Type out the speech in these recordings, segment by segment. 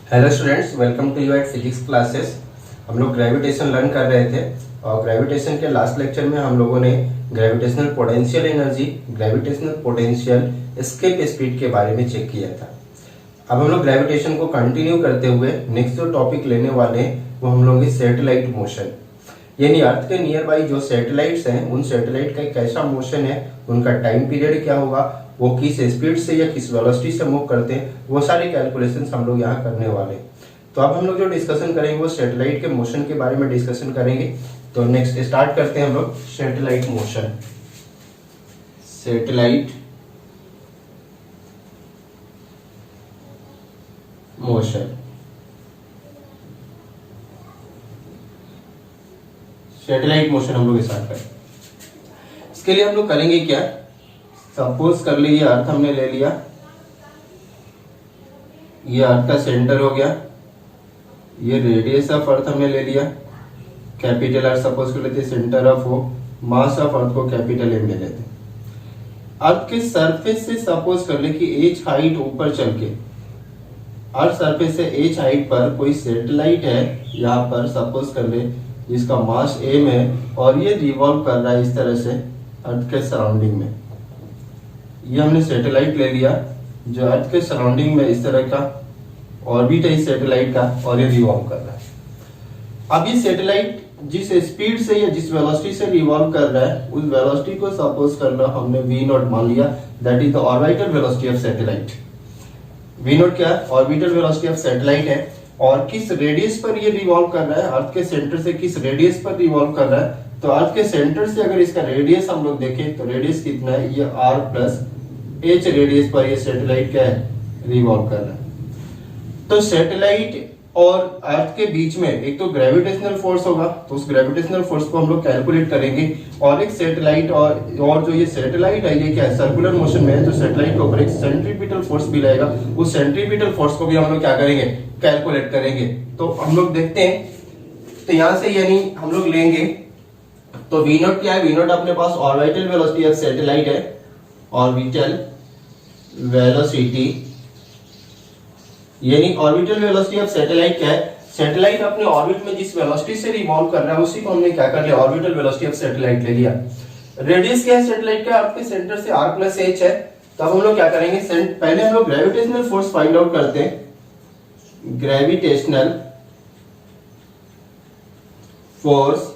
Hello students, welcome to you at physics classes. हम लोग gravitation learn कर रहे थे और ग्रेविटेशन के लास्ट लेक्चर में हम लोगों ने gravitational potential energy, gravitational potential, escape speed के बारे में चेक किया था। अब हम लोग ग्रेविटेशन को कंटिन्यू करते हुए नेक्स्ट जो टॉपिक लेने वाले हैं वो हम लोग सैटेलाइट मोशन, यानी अर्थ के नियर बाई जो सैटेलाइट्स हैं उन सैटेलाइट का कैसा मोशन है, उनका टाइम पीरियड क्या होगा, वो किस स्पीड से या किस वेलोसिटी से मूव करते हैं, वो सारी कैलकुलेशंस हम लोग यहाँ करने वाले हैं। तो अब हम लोग जो डिस्कशन करेंगे वो सैटेलाइट के मोशन के बारे में डिस्कशन करेंगे। तो नेक्स्ट स्टार्ट करते हैं हम लोग satellite motion. Satellite motion, satellite motion हम लोग स्टार्ट करें। इसके लिए हम लोग करेंगे क्या, सपोज कर लीजिए अर्थ हमने ले लिया, ये अर्थ का सेंटर हो गया, ये रेडियस ऑफ अर्थ हमने ले लिया, कैपिटल अर्थ सपोज कर लेते, सेंटर ऑफ हो, मास ऑफ अर्थ को कैपिटल एम ले लेते। अर्थ के सरफेस से सपोज कर ले कि एच हाइट ऊपर चल के अर्थ सरफेस से एच हाइट पर कोई सैटेलाइट है, यहाँ पर सपोज कर ले जिसका मास एम है और ये रिवॉल्व कर रहा है इस तरह से अर्थ के सराउंडिंग में। ये हमने सैटेलाइट ले लिया जो अर्थ के सराउंडिंग में इस तरह का ऑर्बिट है इस सैटेलाइट का और ये रिवॉल्व कर रहा है। अब ये सैटेलाइट जिस स्पीड से या जिस वेलोसिटी से रिवॉल्व कर रहा है उस वेलोसिटी को सपोज कर लो हमने v नॉट मान लिया, that is the orbital velocity of satellite. v not क्या है, ऑर्बिटल वेलोसिटी ऑफ सैटेलाइट है और किस रेडियस पर ये रिवॉल्व कर रहा है, अर्थ के सेंटर से किस रेडियस पर रिवॉल्व कर रहा है। तो अर्थ के सेंटर से अगर इसका रेडियस हम लोग देखें तो रेडियस कितना है, ये r प्लस एच रेडियस पर ये सैटेलाइट क्या है, रिवॉल्व कर रहा है। तो सैटेलाइट और अर्थ के बीच में एक तो ग्रेविटेशनल फोर्स होगा, तो उस ग्रेविटेशनल फोर्स को हम लोग कैलकुलेट करेंगे और एक सैटेलाइट और जो ये सैटेलाइट है ये क्या है, सर्कुलर मोशन में है, तो सैटेलाइट के ऊपर एक सेंट्रीपिटल फोर्स भी लगेगा, उस सेंट्रीपिटल फोर्स को भी हम लोग क्या करेंगे, कैलकुलेट करेंगे। तो हम लोग देखते हैं, तो यहां से यानी हम लोग लेंगे तो v नॉट क्या है, v नॉट अपने पास ऑर्बिटल वेलोसिटी ऑफ सैटेलाइट है, ऑर्बिटल वेलोसिटी, यानी ऑर्बिटल वेलोसिटी ऑफ सैटेलाइट क्या है, सैटेलाइट अपने ऑर्बिट में जिस वेलोसिटी से रिवॉल्व कर रहा है उसी को हमने क्या कर लिया, ऑर्बिटल वेलोसिटी ऑफ सैटेलाइट ले लिया। रेडियस क्या है सैटेलाइट का, आपके सेंटर से r प्लस h है। तो अब हम लोग क्या करेंगे, पहले हम लोग ग्रेविटेशनल फोर्स फाइंड आउट करते हैं। Gravitational force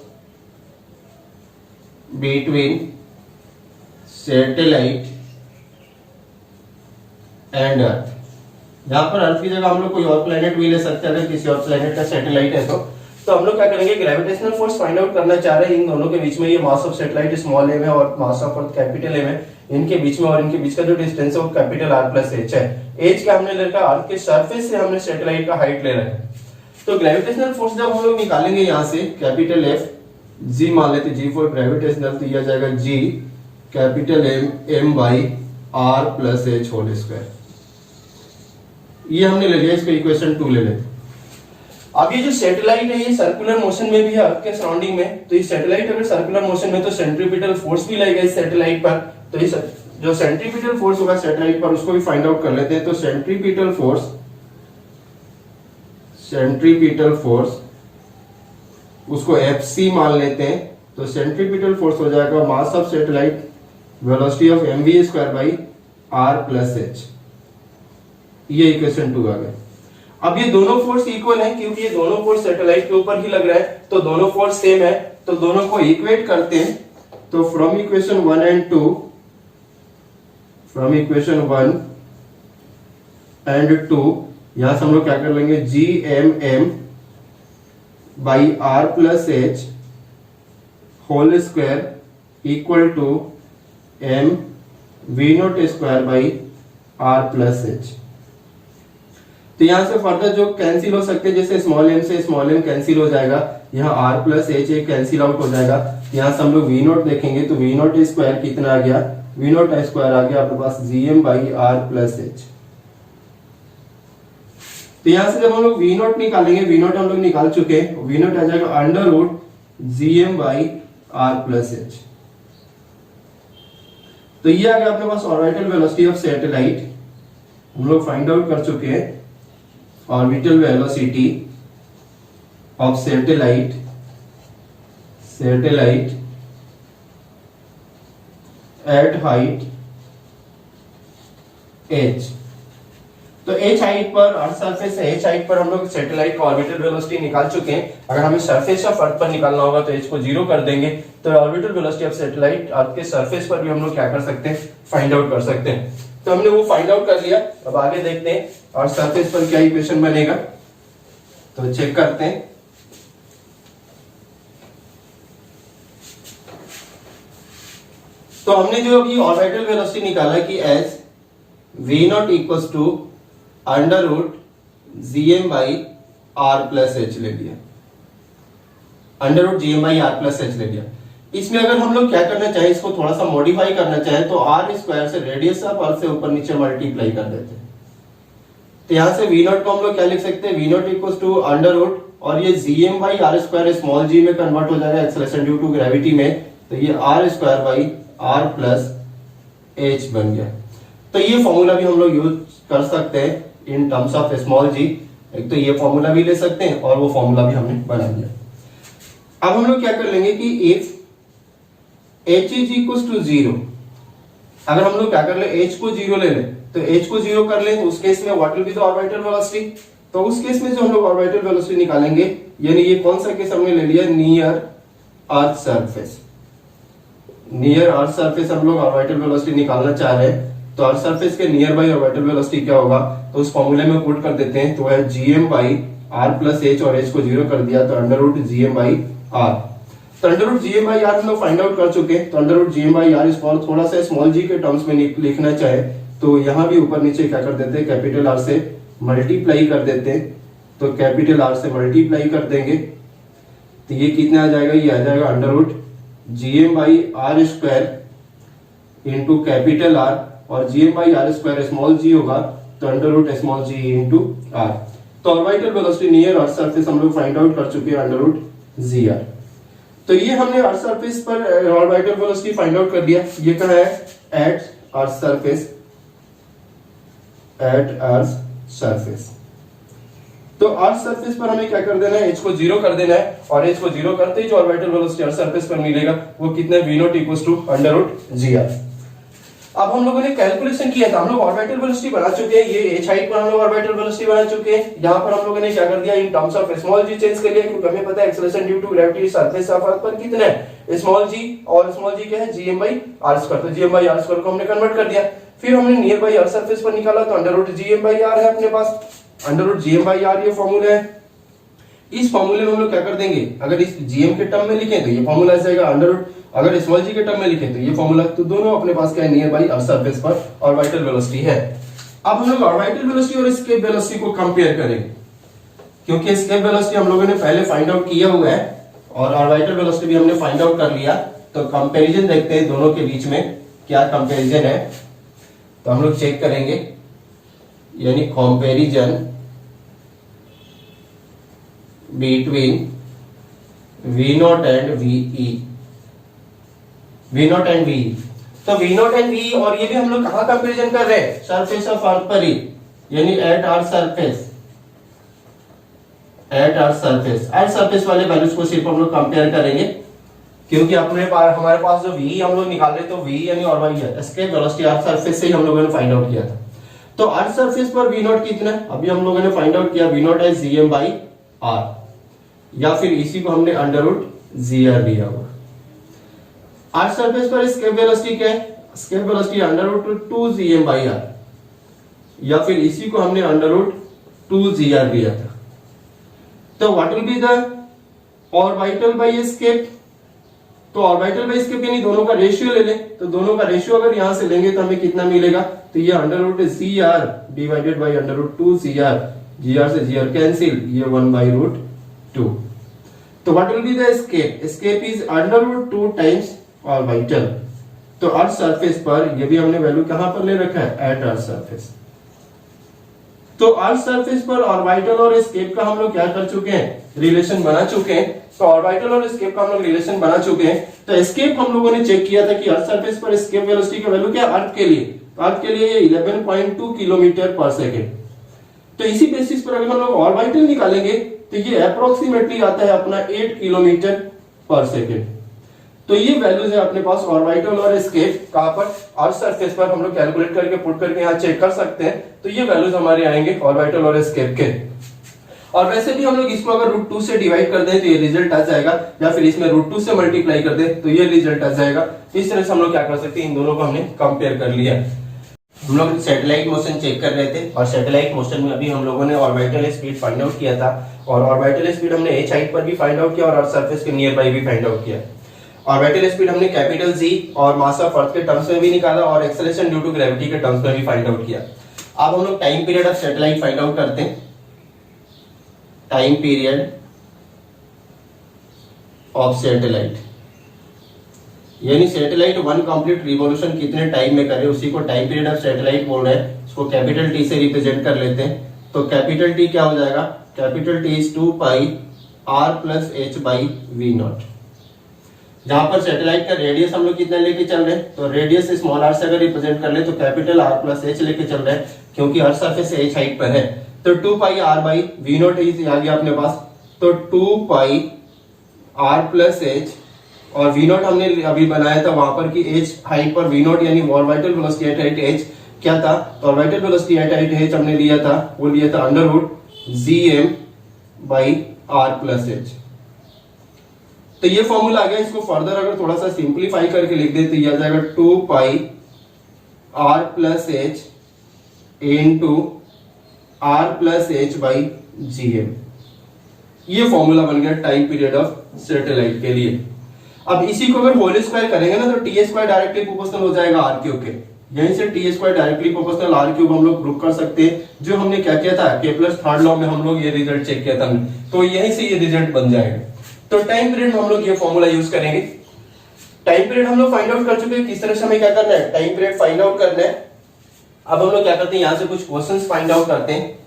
between satellite and earth. यहाँ पर अर्थ की जगह हम लोग कोई और प्लेनेट भी ले सकते हैं, अगर किसी और प्लेनेट का सैटेलाइट है तो हम लोग क्या करेंगे, ग्रेविटेशनल फोर्स फाइंड आउट करना चाह रहे हैं इन दोनों के बीच में। ये mass of satellite small M है और mass of earth capital M है, इनके बीच में और इनके बीच का जो डिस्टेंस है वो कैपिटल आर प्लस एच है। एच क्या हमने ले रखा, अर्थ के सरफेस से हमने सैटेलाइट का हाइट ले रखा है। तो ग्रेविटेशनल फोर्स जब हम लोग निकालेंगे यहाँ से, कैपिटल एफ जी मान लेते, जी फॉर ग्रेविटेशनल, तो यह जाएगा G capital M M by R plus H whole square. ये हमने ले लिया, इसको इक्वेशन 2 ले लेते। अब ये जो सैटेलाइट है ये सर्कुलर मोशन में भी है अर्थ के सराउंडिंग में, तो ये सैटेलाइट अगर सर्कुलर मोशन में तो सेंट्रीपिटल फोर्स भी लगेगा इस सैटेलाइट पर। तो इस जो सेंट्रीपिटल फोर्स होगा सैटेलाइट पर उसको भी फाइंड आउट कर लेते हैं। तो सेंट्रीपिटल फोर्स उसको एफसी मान लेते हैं। तो सेंट्रीपिटल फोर्स हो जाएगा मास of satellite velocity of mv square by r plus H. ये इक्वेशन 2 आ गया। अब ये दोनों फोर्स इक्वल हैं क्योंकि ये दोनों फोर्स सैटेलाइट के ऊपर ही लग रहा है, तो दोनों फोर्स सेम है, तो दोनों को इक्वेट करते हैं। तो from equation 1 and 2, from equation 1 and 2 यहां से हम लोग क्या कर लेंगे, G M M by R plus H whole square equal to M V not square by R plus H. तो यहां से फर्दर जो कैंसिल हो सकते हैं, जैसे स्मॉल एम से स्मॉल एम कैंसिल हो जाएगा, यहाँ R plus H cancel out हो जाएगा। यहां से हम लोग वी नोट देखेंगे तो वी नोट स्क्वायर कितना आ गया, वी नोट स्क्वायर आ गया आपके पास G M by R plus H. तो यहां से जब हम लोग वी नोट निकालेंगे, वी नोट हम लोग निकाल चुके हैं, वी नोट आ जाएगा under root G M by R plus H. तो ये आ गया अपने पास ऑर्बिटल वेलोसिटी ऑफ सैटेलाइट, हम लोग फाइंड आउट कर चुके हैं। Orbital velocity of satellite at height h। तो h हाइट पर अर्थ सरफेस है, h हाइट पर हम लोग सैटेलाइट का ऑर्बिटल वेलोसिटी निकाल चुके हैं। अगर हमें सरफेस ऑफ अर्थ पर निकालना होगा तो h को 0 कर देंगे, तो ऑर्बिटल वेलोसिटी ऑफ सैटेलाइट अर्थ के सरफेस पर भी हम लोग क्या कर सकते हैं, फाइंड आउट कर सकते हैं। तो हमने वो फाइंड आउट कर लिया। अब आगे देखते हैं अर्थ सरफेस पर क्या इक्वेशन बनेगा, तो चेक करते हैं। तो हमने जो अभी ऑर्बिटल वेलोसिटी निकाला कि as v not equals to under root gm by R plus H ले लिया, under root gm by R plus H ले लिया। इसमें अगर हम लोग क्या करना चाहें, इसको थोड़ा सा मॉडिफाई करना चाहें तो आर स्क्वायर से रेडियस ऑफ अर्थ से ऊपर नीचे मल्टीप्लाई कर देते हैं। तो यहां से v नॉट को हम लोग क्या लिख सकते हैं, v not equals to under root, और ये gm by R square small g में कन्वर्ट हो जाएगा एक्सेलरेशन ड्यू टू ग्रेविटी में, तो ये R square by R plus H बन गया। तो ये फॉर्मूला भी हम लोग यूज कर सकते हैं इन टर्म्स ऑफ स्मॉल जी। एक तो ये फॉर्मूला भी ले सकते हैं और वो फॉर्मूला भी हमने बना लिया। अब हम लोग क्या कर लेंगे कि if h is equal to 0, अगर हम लोग क्या कर ले, h को 0 ले लें, तो h को 0 कर लें तो उस केस में what will be the orbital velocity. तो उस केस में जो हम लोग ऑर्बिटल वेलोसिटी निकालेंगे, यानी ये कौन सा केस हमने ले लिया, near earth surface. Near earth surface हम लोग ऑर्बिटल वेलोसिटी निकालना चाह रहे हैं, तो अर्थ सरफेस के नियर बाई ऑर्बिटल वेलोसिटी क्या होगा, तो उस फॉर्मूले में पुट कर देते हैं। तो है gm by R plus H, और h को 0 कर दिया तो under root gm by R. तो under root gm by R हम लोग फाइंड आउट कर चुके हैं। तो under root gm by R इसको थोड़ा सा स्मॉल g के टर्म्स में लिखना चाहे तो यहाँ भी ऊपर नीचे क्या कर देते हैं, कैपिटल आर से मल्टीप्लाई कर देते हैं। तो कैपिटल आर से मल्टीप्लाई कर देंगे तो ये कितना आ जाएगा, ये आ जाएगा under root gm by R square into capital R, और gm by R square small g होगा तो under root small g into R. तो orbital velocity near earth surface हम लोग फाइंड आउट कर चुके हैं, अंडर रूट gr। तो ये हमने अर्थ सरफेस पर ऑर्बिटल वेलोसिटी फाइंड आउट कर दिया। ये कहाँ है, at earth surface, at earth surface. तो अर्थ सरफेस पर हमें क्या कर देना है, h को 0 कर देना है, और h को 0 करते ही जो ऑर्बिटल वेलोसिटी अर्थ सरफेस पर मिलेगा वो कितना, v not equals to under root gr। अब हम लोगों ने कैलकुलेशन किया था, हम लोग ऑर्बिटल वेलोसिटी बना चुके हैं, ये h हाइट पर हम लोग ऑर्बिटल वेलोसिटी बना चुके हैं। यहाँ पर हम लोगों ने क्या कर दिया, in terms of small g change कर लिया, क्योंकि हमें पता है acceleration due to gravity surface of earth पर कितना है, स्मॉल g, और स्मॉल g क्या है, gm बाई आर स्क्वायर। तो gm बाई आर स्क्वायर को हमने कन्वर्ट कर दिया। फिर हमने नियर बाई अर्थ सरफेस पर निकाला, तो under root gm by R है अपने पास, under root gm by R ये फॉर्मूला है। इस फॉर्मूले में हम लोग क्या कर देंगे, अगर इस gm के टर्म में लिखें तो ये फॉर्मूला आ जाएगा अंडर रूट, अगर स्मॉल g के टर्म में लिखें तो ये फॉर्मूला। तो दोनों अपने पास क्या है, नियर बाई अर्थ सरफेस पर ऑर्बिटल वेलोसिटी है। अब हम लोग ऑर्बिटल वेलोसिटी और एस्केप वेलोसिटी को कंपेयर करेंगे, क्योंकि एस्केप वेलोसिटी हम लोगों ने पहले फाइंड आउट किया हुआ है और ऑर्बिटल वेलोसिटी भी हमने फाइंड आउट कर लिया। तो कंपैरिजन देखते हैं दोनों के बीच में क्या कंपैरिजन है। तो हम लोग चेक करेंगे, यानी comparison between v not and ve, v not and ve। तो v नॉट एंड ve, और ये भी हम लोग कहां कंपैरिजन कर रहे हैं, सरफेस ऑफ अर्थ पर ही, यानी at earth surface, at earth surface. Earth surface वाले वैल्यूज को सिर्फ हम लोग कंपेयर करेंगे, क्योंकि अपने पास हमारे पास जो v हम लोग निकाल रहे, तो v यानी और एस्केप वेलोसिटी अर्थ सरफेस से ही हम लोगों ने फाइंड आउट किया था। तो अर्थ सरफेस पर v नॉट कितना है, अभी हम लोगों ने फाइंड आउट किया, v नॉट है gm बाई आर, या फिर इसी को हमने अंडर रूट gr लिया हुआ। अर्थ सरफेस पर एस्केप वेलोसिटी क्या है, escape velocity under root 2 gm by R, या फिर इसी को हमने अंडर रूट 2 gr लिया था। तो what will be the orbital by escape, तो ऑर्बिटल बाई एस्केप यानी दोनों का रेशियो ले लें, तो दोनों का रेशियो अगर यहां से लेंगे तो हमें कितना मिलेगा, तो ये under root gr divided by under root 2 gr, gr से gr कैंसिल, ये 1 बाई रूट 2। तो what will be the escape, escape is under root 2 times orbital. तो अर्थ सरफेस पर ये भी हमने वैल्यू कहां पर ले रखा है, एट अर्थ सरफेस। तो अर्थ सरफेस पर ऑर्बिटल और एस्केप का हम लोग क्या कर चुके हैं, रिलेशन बना चुके हैं। तो ऑर्बिटल और एस्केप का हम लोग रिलेशन बना चुके हैं। तो एस्केप हम लोगों ने चेक किया था कि अर्थ सरफेस पर एस्केप वेलोसिटी का वैल्यू क्या, अर्थ के लिए, तो अर्थ के लिए 11.2 किलोमीटर पर सेकेंड। तो इसी बेसिस पर अगर हम लोग ऑर्बिटल निकालेंगे तो ये अप्रोक्सीमेटली आता है अपना 8 किलोमीटर पर सेकेंड। तो ये वैल्यूज है अपने पास ऑर्बिटल और एस्केप कहां पर, अर्थ सरफेस पर हम लोग कैलकुलेट करके पुट करके यहाँ चेक कर सकते हैं। तो ये वैल्यूज हमारे आएंगे ऑर्बिटल और एस्केप के। और वैसे भी हम लोग इसको अगर √2 से डिवाइड कर दें तो ये रिजल्ट आ जाएगा, या फिर इसमें √2 से मल्टीप्लाई कर दें तो ये रिजल्ट आ जाएगा। इस तरह से हम लोग क्या कर सकते हैं, इन दोनों को हमने कंपेयर कर लिया। हम लोग सैटेलाइट मोशन चेक कर रहे थे और सैटेलाइट मोशन में अभी हम लोगों ने ऑर्बिटल स्पीड फाइंड आउट किया था, और ऑर्बिटल स्पीड हमने h हाइट पर भी फाइंड आउट किया और अर्थ सरफेस के नियर बाई भी फाइंड आउट किया। ऑर्बिटल स्पीड हमने कैपिटल G और मास ऑफ अर्थ के टर्म्स में भी निकाला और एक्सेलरेशन ड्यू टू ग्रेविटी के टर्म्स में भी फाइंड आउट किया। अब हम लोग time period of satellite find out करते हैं। टाइम पीरियड ऑफ सैटेलाइट, यानी सैटेलाइट वन कंप्लीट रिवॉल्यूशन कितने टाइम में करे उसी को टाइम पीरियड ऑफ सैटेलाइट बोल रहे हैं। इसको कैपिटल T से रिप्रेजेंट कर लेते हैं। तो कैपिटल T क्या हो जाएगा, capital T is 2 pi r plus h by V not. जहां पर सैटेलाइट का रेडियस हम लोग कितना लेके चल रहे हैं, तो रेडियस स्मॉल r से अगर रिप्रेजेंट कर ले तो कैपिटल R प्लस h लेके चल रहे हैं, क्योंकि अर्थ सरफेस से h हाइट पर है। तो 2 pi r by V naught is आ गया अपने पास। तो 2 पाई r प्लस h, और वी नॉट हमने अभी बनाया था वहां पर कि h हाइट पर वी नॉट यानी orbital velocity at height h क्या था, तो orbital velocity at height h हमने लिया था, वो लिया था √gm by r plus h। तो ये फॉर्मूला आ गया। इसको फर्दर अगर थोड़ा सा सिंप्लीफाई करके लिख दे तो ये आ जाएगा 2 pi r plus h into r plus h by gm। ये फॉर्मूला बन गया टाइम पीरियड ऑफ सैटेलाइट के लिए। अब इसी को अगर होल स्क्वायर करेंगे ना तो टी स्क्वायर डायरेक्टली प्रोपोर्शनल हो जाएगा आर क्यूब के। यहीं से T square directly proportional R cube हम लोग प्रूव कर सकते हैं, जो हमने क्या किया था केपलर्स थर्ड लॉ में हम लोग ये रिजल्ट चेक किया था। तो यहीं से ये रिजल्ट बन जाएगा। तो टाइम पीरियड में हम लोग ये फॉर्मूला यूज करेंगे। टाइम पीरियड हम लोग फाइंड आउट कर चुके हैं, किस तरह से हमें क्या करना है, टाइम पीरियड फाइंड आउट करना है। अब हम लोग क्या करते हैं, यहाँ से कुछ क्वेश्चंस फाइंड आउट करते हैं।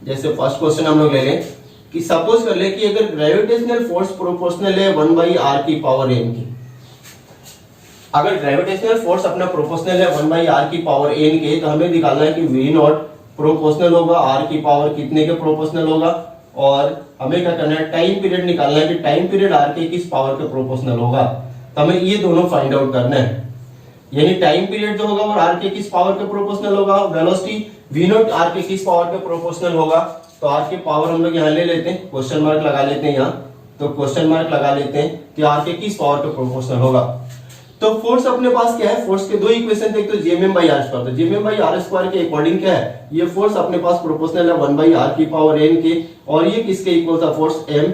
जैसे फर्स्ट क्वेश्चन हम लोग ले लें कि सपोज कर ले कि अगर ग्रेविटेशनल फोर्स प्रोपोर्शनल है 1/r की पावर n की। अगर ग्रेविटेशनल फोर्स अपना प्रोपोर्शनल है 1/r की पावर n के, तो हमें निकालना है कि v नॉट प्रोपोर्शनल होगा r की पावर कितने के प्रोपोर्शनल होगा, और हमें क्या करना है टाइम पीरियड निकालना है कि टाइम पीरियड r के किस पावर के प्रोपोर्शनल होगा। तो हमें ये दोनों फाइंड आउट करना है, यानी टाइम पीरियड जो होगा वो r के किस पावर के प्रोपोर्शनल होगा, वेलोसिटी v नॉट r के किस पावर के प्रोपोर्शनल होगा। तो r की पावर हम लोग यहाँ ले लेते हैं, क्वेश्चन मार्क लगा लेते हैं यहाँ। तो क्वेश्चन मार्क लगा लेते हैं कि r के किस पावर के प्रोपोर्शनल होगा। तो फोर्स अपने पास क्या है, फोर्स के दो इक्वेशन थे, एक तो Gm बाई आर स्क्वायर। तो Gm बाई आर स्क्वायर के अकॉर्डिंग क्या है, ये फोर्स अपने पास प्रोपोर्शनल है 1/r की पावर n के, और ये किसके इक्वल था force m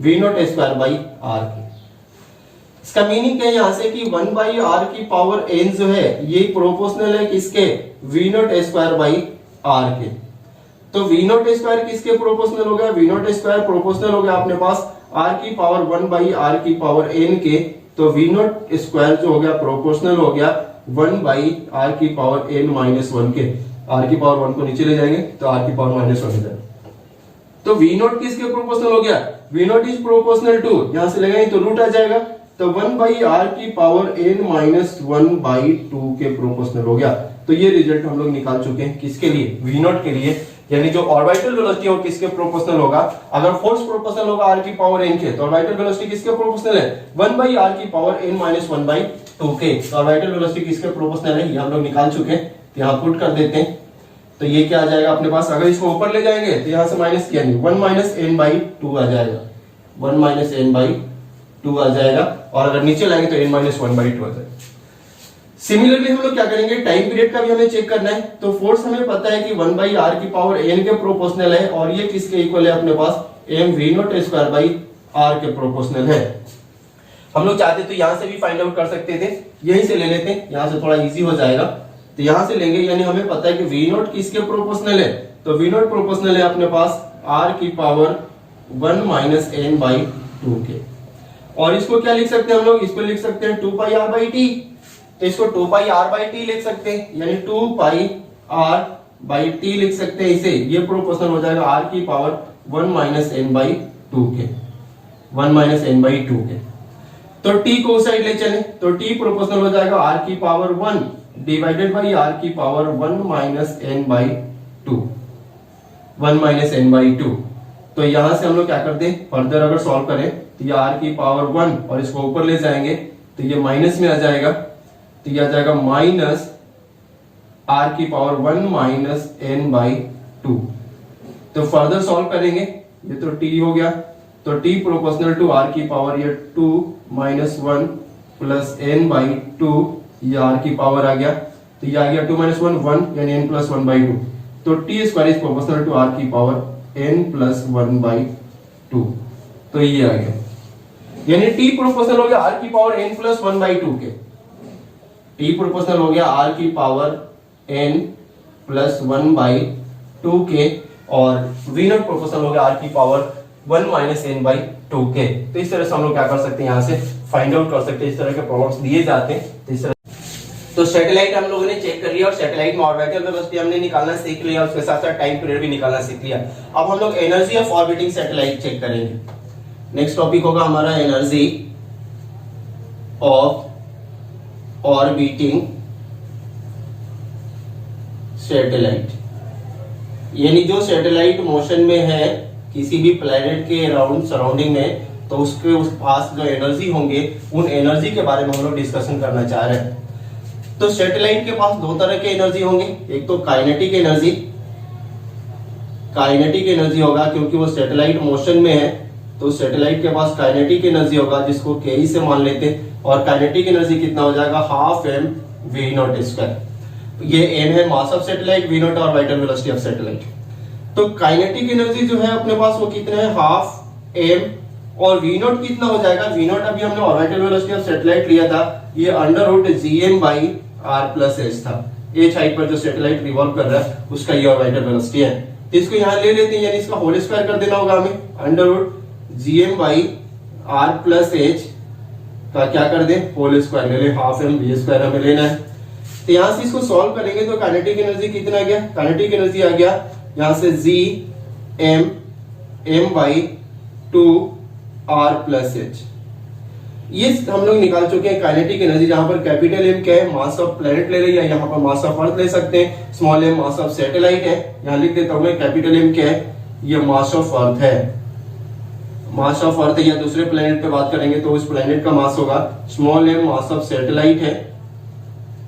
v not square by r के। इसका मीनिंग क्या है यहाँ से कि 1/r की पावर n जो है ये प्रोपोर्शनल है किसके, v not square by r के। तो v नॉट स्क्वायर किसके प्रोपोर्शनल हो गया, v नॉट स्क्वायर प्रोपोर्शनल हो गया अपने पास r की पावर 1/r की पावर n के। तो v नॉट स्क्वायर जो हो गया प्रोपोर्शनल हो गया 1/r की पावर n माइनस 1 के। r की पावर 1 को नीचे ले जाएंगे तो r की पावर माइनस 1 हो जाएगा। तो v नॉट किसके प्रोपोर्शनल हो गया, v not is proportional to, यहां से लगाएंगे तो रूट आ जाएगा। तो 1/r की पावर n माइनस 1/2 के प्रोपोर्शनल हो गया। तो ये रिजल्ट हम लोग निकाल चुके हैं किसके लिए, v नॉट के लिए, यानी जो ऑर्बिटल वेलोसिटी हो किसके प्रोपोर्शनल होगा। अगर फोर्स प्रोपोर्शनल होगा r की पावर n के, तो ऑर्बिटल वेलोसिटी किसके प्रोपोर्शनल है 1/r की पावर n माइनस 1/2 के। तो ऑर्बिटल वेलोसिटी किसके प्रोपोर्शनल है ये हम लोग निकाल चुके हैं। तो यहाँ पुट कर देते हैं, तो ये क्या आ जाएगा अपने पास, अगर इसको ऊपर ले जाएंगे तो यहाँ से माइनस किया नहीं 1 माइनस n/2 आ जाएगा, 1 माइनस n/2 आ जाएगा, और अगर नीचे लाएंगे तो n माइनस 1/2 आ जाएगा। सिमिलरली हम लोग क्या करेंगे, टाइम पीरियड का भी हमें चेक करना है। तो फोर्स हमें पता है कि 1/r की पावर n के प्रोपोर्शनल है, और ये किसके इक्वल है अपने पास m v not square by r के प्रोपोर्शनल है। हम लोग चाहते तो यहां से भी फाइंड आउट कर सकते थे, यहीं से ले लेते हैं, यहां से थोड़ा इजी हो जाएगा। तो यहां से लेंगे, यानी हमें पता है कि v नॉट किसके प्रोपोर्शनल है, तो v नॉट प्रोपोर्शनल है अपने पास r की पावर 1 माइनस n/2 के। और इसको क्या लिख सकते हैं हम लोग, इसको लिख सकते हैं 2πr/t। तो इसको 2πr/t लिख सकते हैं, यानी 2πr/t लिख सकते हैं इसे। ये प्रोपोर्शनल हो जाएगा r की पावर 1 माइनस n/2 के, 1 माइनस n/2 के। तो t को उस साइड ले चले तो t प्रोपोर्शनल हो जाएगा r की पावर 1 डिवाइडेड बाई r की power 1 minus n/2। 1 minus N by two. तो यहां से हम लोग क्या करते हैं, फर्दर अगर सॉल्व करें तो ये आर की पावर 1 और इसको ऊपर ले जाएंगे तो ये माइनस में आ जाएगा, तो ये आ जाएगा माइनस आर की power 1 minus N by two. तो फर्दर सॉल्व करेंगे, ये तो टी हो गया, तो टी प्रोपोर्शनल टू आर की पावर ये 2 minus 1 plus N by two, ये आर की पावर आ गया, तो ये आ गया 2 माइनस 1 1 यानी एन प्लस 1 बाई टू। तो T square is proportional to R की power N plus 1 by two, तो ये आ गया, यानी टी प्रोपोर्शनल हो गया आर की power N plus 1 by two के। टी प्रोपोर्शनल हो गया आर की power N plus 1 by two के, और वी नॉट प्रोपोर्शनल हो गया आर की power 1 minus N by two के। तो इस तरह से हम लोग क्या कर सकते हैं, यहां से फाइंड आउट कर सकते हैं, इस तरह के प्रॉब्लम्स दिए जाते हैं। तो इस तरह तो सैटेलाइट हम लोगों ने चेक कर लिया और सैटेलाइट में ऑर्बिटल वेलोसिटी हमने निकालना सीख लिया, उसके साथ साथ टाइम पीरियड भी निकालना सीख लिया। अब हम लोग energy of orbiting satellite check करेंगे। नेक्स्ट टॉपिक होगा हमारा एनर्जी ऑफ ऑर्बिटिंग सैटेलाइट, यानी जो सैटेलाइट मोशन में है किसी भी प्लैनेट के अराउंड सराउंडिंग में, तो उसके उस पास जो एनर्जी होंगे उन एनर्जी के बारे में हम लोग डिस्कशन करना चाह रहे हैं। तो सैटेलाइट के पास दो तरह के एनर्जी होंगे, एक तो काइनेटिक एनर्जी, काइनेटिक एनर्जी होगा क्योंकि वो सैटेलाइट मोशन में है, तो सैटेलाइट के पास काइनेटिक एनर्जी होगा जिसको के से मान लेते हैं, और काइनेटिक एनर्जी कितना हो जाएगा, half M V not square. ये एम है mass of satellite, V not orbital velocity of satellite. तो काइनेटिक एनर्जी जो है अपने पास वो कितना है, हाफ एम, और वी नॉट कितना हो जाएगा, वी नॉट अभी हमने ऑर्बिटल वेलोसिटी ऑफ सैटेलाइट लिया था, ये under root G M by R plus H था। एच हाइट पर जो सैटेलाइट रिवॉल्व कर रहा है उसका ये ऑर्बिटल वेलोसिटी है, तो इसको यहाँ ले लेते हैं, यानी इसका होल स्क्वायर कर देना होगा हमें, under root G M by R plus H का क्या कर दे, होल स्क्वायर ले ले, हाफ एम वी स्क्वायर हमें लेना है। तो यहां से इसको सॉल्व करेंगे तो काइनेटिक एनर्जी कितना आ गया, काइनेटिक एनर्जी आ गया यहां से G M M by two R plus H. ये हम लोग निकाल चुके हैं काइनेटिक एनर्जी, जहां पर कैपिटल एम क्या है, मास ऑफ प्लैनेट ले लिया, यहाँ पर मास ऑफ अर्थ ले सकते हैं, small M mass of satellite है, यहाँ लिख देता हूं मैं, कैपिटल एम क्या है, ये मास ऑफ अर्थ है, मास ऑफ अर्थ है, या दूसरे प्लैनेट पे बात करेंगे तो उस प्लैनेट का मास होगा, small M mass of satellite है,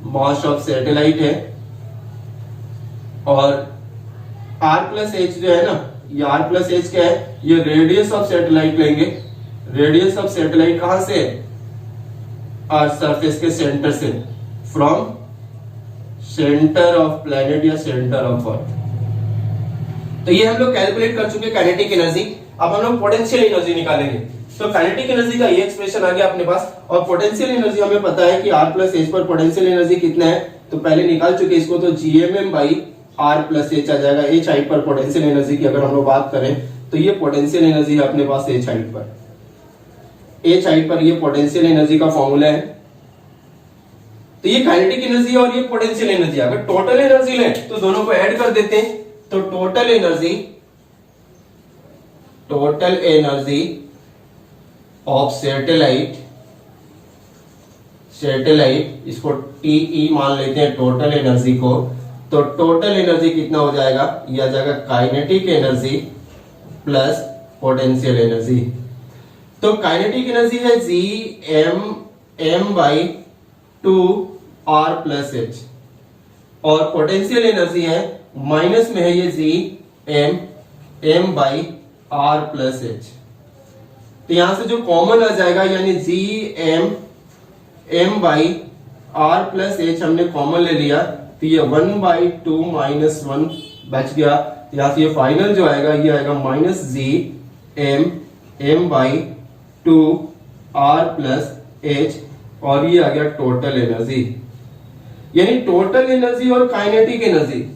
मास ऑफ सैटेलाइट है, और आर प्लस एच जो है ना, ये आर प्लस एच क्या है, ये रेडियस ऑफ सैटेलाइट लेंगे, रेडियस ऑफ सैटेलाइट कहां से, अर्थ सरफेस के सेंटर से, फ्रॉम सेंटर ऑफ प्लैनेट या सेंटर ऑफ अर्थ। तो ये हम लोग कैलकुलेट कर चुके काइनेटिक एनर्जी। अब हम लोग पोटेंशियल एनर्जी निकालेंगे। तो काइनेटिक एनर्जी का ये एक्सप्रेशन आ गया अपने पास, और पोटेंशियल एनर्जी हमें पता है कि आर प्लस एच पर पोटेंशियल एनर्जी कितना है, तो पहले निकाल चुके इसको, तो GMM by R plus H आ जाएगा। एच हाइट पर पोटेंशियल एनर्जी की अगर हम लोग बात करें तो ये पोटेंशियल एनर्जी है अपने पास एच हाइट पर, एच हाइट पर ये पोटेंशियल एनर्जी का फॉर्मूला है। तो ये काइनेटिक एनर्जी और ये पोटेंशियल एनर्जी, अगर टोटल एनर्जी लें तो दोनों को ऐड कर देते हैं, तो total energy of satellite, satellite इसको टीई मान लेते हैं टोटल एनर्जी को, तो टोटल एनर्जी कितना हो जाएगा, यह आ जाएगा kinetic energy plus potential energy. तो काइनेटिक एनर्जी है G M M by two R plus H, और पोटेंशियल एनर्जी है माइनस में है ये G M M by R plus H. तो यहां से जो कॉमन आ जाएगा, यानी G M M by R plus H हमने कॉमन ले लिया, तो ये 1 बाई टू माइनस 1 बच गया। यहां से ये फाइनल जो आएगा ये आएगा minus G M M by two R plus H, और ये आ गया टोटल एनर्जी। यानी टोटल एनर्जी और काइनेटिक एनर्जी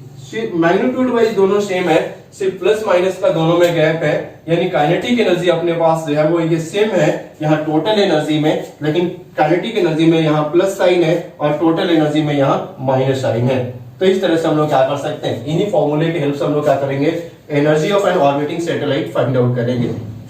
मैग्नीट्यूड वाइज दोनों सेम है, सिर्फ प्लस माइनस का दोनों में गैप है, यानी काइनेटिक एनर्जी अपने पास जो है वो ये सेम है यहाँ टोटल एनर्जी में, लेकिन काइनेटिक एनर्जी में यहाँ प्लस साइन है और टोटल एनर्जी में यहाँ माइनस साइन है। तो इस तरह से हम लोग क्या कर सकते हैं, इन्हीं फॉर्मूले की हेल्प से हम लोग क्या करेंगे, energy of an orbiting satellite find out करेंगे।